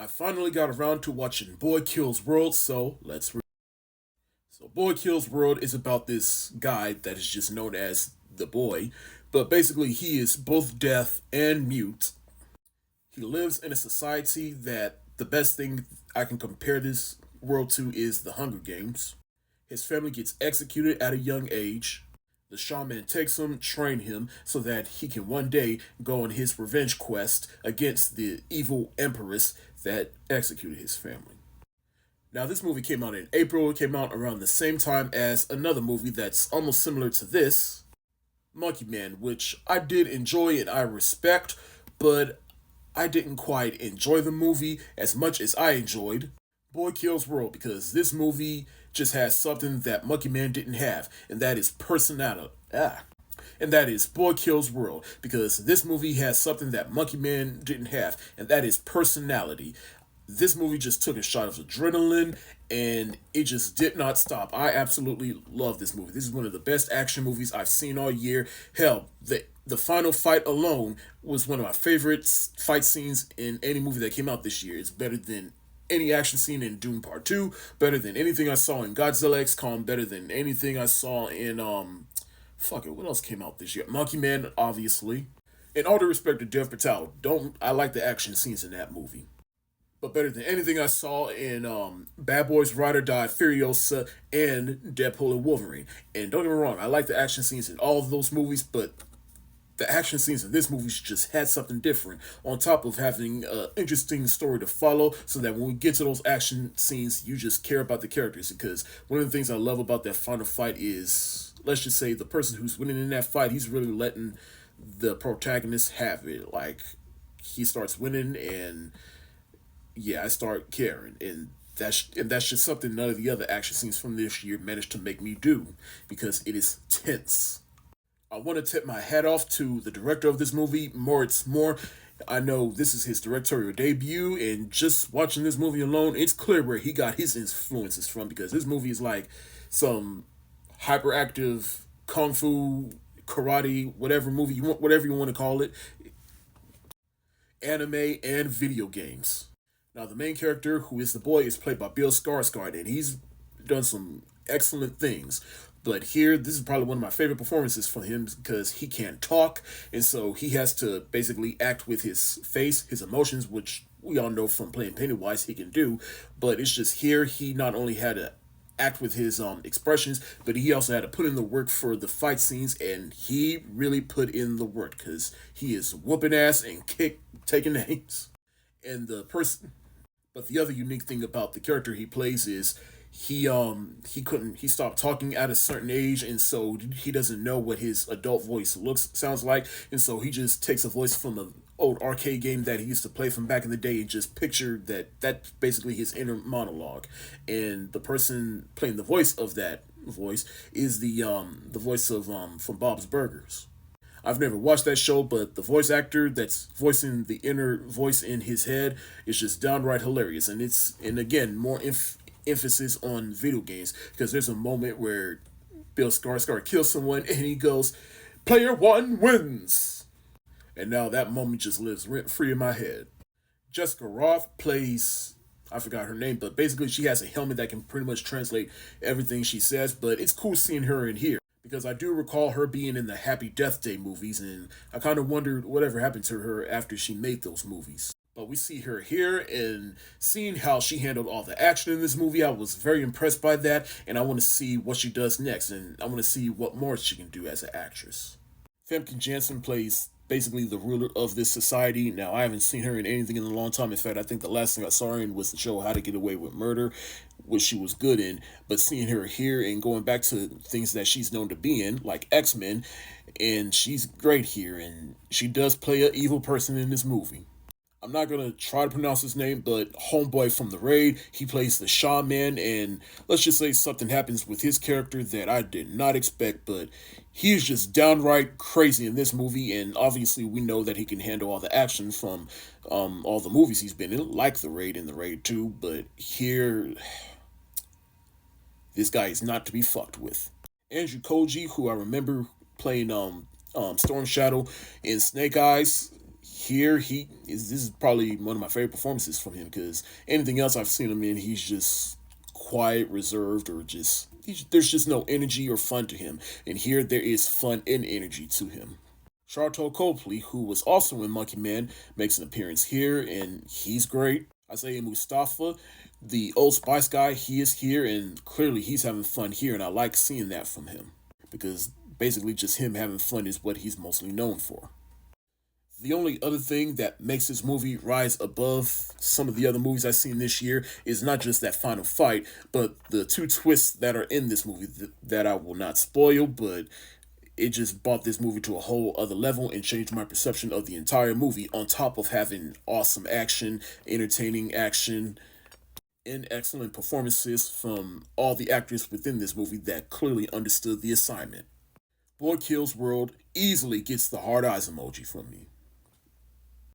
I finally got around to watching Boy Kills World, so so Boy Kills World is about this guy that is just known as the boy, but basically he is both deaf and mute. He lives in a society that the best thing I can compare this world to is the Hunger Games. His family gets executed at a young age. The shaman takes him, train him, so that he can one day go on his revenge quest against the evil empress that executed his family. Now, this movie came out in April. It came out around the same time as another movie that's almost similar to this, Monkey Man, which I did enjoy and I respect, but I didn't quite enjoy the movie as much as I enjoyed Boy Kills World, because this movie just has something that Monkey Man didn't have, and that is personality. And that is Boy Kills World, because this movie has something that Monkey Man didn't have, and that is personality. This movie just took a shot of adrenaline, and it just did not stop. I absolutely love this movie. This is one of the best action movies I've seen all year. Hell, the final fight alone was one of my favorite fight scenes in any movie that came out this year. It's better than any action scene in Doom Part 2, better than anything I saw in Godzilla X Kong, better than anything I saw in fuck it, what else came out this year? Monkey Man, obviously. In all due respect to Dev Patel, don't I like the action scenes in that movie. But better than anything I saw in Bad Boys Ride or Die, Furiosa, and Deadpool and Wolverine. And don't get me wrong, I like the action scenes in all of those movies, but the action scenes in this movie just had something different, on top of having an interesting story to follow, so that when we get to those action scenes, you just care about the characters. Because one of the things I love about that final fight is, let's just say, the person who's winning in that fight, he's really letting the protagonist have it. Like, he starts winning, and yeah, I start caring. And that's just something none of the other action scenes from this year managed to make me do, because it is tense. I want to tip my hat off to the director of this movie, Moritz Moore. I know this is his directorial debut, and just watching this movie alone, it's clear where he got his influences from, because this movie is like some hyperactive kung fu, karate, whatever movie you want, whatever you want to call it, anime and video games. Now, the main character, who is the boy, is played by Bill Skarsgård, and he's done some excellent things. But here, this is probably one of my favorite performances from him, because he can't talk, and so he has to basically act with his face, his emotions, which we all know from playing Pennywise he can do. But it's just here, he not only had to act with his expressions, but he also had to put in the work for the fight scenes, and he really put in the work, because he is whooping ass and taking names. And the person But the other unique thing about the character he plays is he stopped talking at a certain age, and so he doesn't know what his adult voice looks sounds like, and so he just takes a voice from an old arcade game that he used to play from back in the day, and just picture that that's basically his inner monologue. And the person playing the voice of that voice is the voice of from Bob's Burgers. I've never watched that show, but the voice actor that's voicing the inner voice in his head is just downright hilarious. And again, more emphasis on video games, because there's a moment where Bill Skarsgård kills someone and he goes, "Player one wins," and now that moment just lives rent free in my head. Jessica Roth plays, I forgot her name, but basically she has a helmet that can pretty much translate everything she says. But it's cool seeing her in here, because I do recall her being in the Happy Death Day movies, and I kind of wondered whatever happened to her after she made those movies. But we see her here, and seeing how she handled all the action in this movie, I was very impressed by that, and I want to see what she does next, and I want to see what more she can do as an actress. Famke Janssen plays basically the ruler of this society. Now, I haven't seen her in anything in a long time. In fact, I think the last thing I saw her in was the show How to Get Away with Murder, which she was good in. But seeing her here and going back to things that she's known to be in, like X-Men, and she's great here, and she does play an evil person in this movie. I'm not gonna try to pronounce his name, but homeboy from the raid, he plays the shaman, and let's just say something happens with his character that I did not expect, but he is just downright crazy in this movie, and obviously we know that he can handle all the action from all the movies he's been in, like the raid and the raid 2, but here, this guy is not to be fucked with. Andrew Koji, who I remember playing Storm Shadow in Snake Eyes, here he is. This is probably one of my favorite performances from him because anything else I've seen him in, he's just quiet, reserved, or just there's just no energy or fun to him. And here there is fun and energy to him. Charlton Copley, who was also in Monkey Man, makes an appearance here, and he's great. Isaiah Mustafa, the Old Spice guy, he is here, and clearly he's having fun here, and I like seeing that from him because basically just him having fun is what he's mostly known for. The only other thing that makes this movie rise above some of the other movies I've seen this year is not just that final fight, but the two twists that are in this movie that I will not spoil, but it just brought this movie to a whole other level and changed my perception of the entire movie, on top of having awesome action, entertaining action, and excellent performances from all the actors within this movie that clearly understood the assignment. Boy Kills World easily gets the hard eyes emoji from me.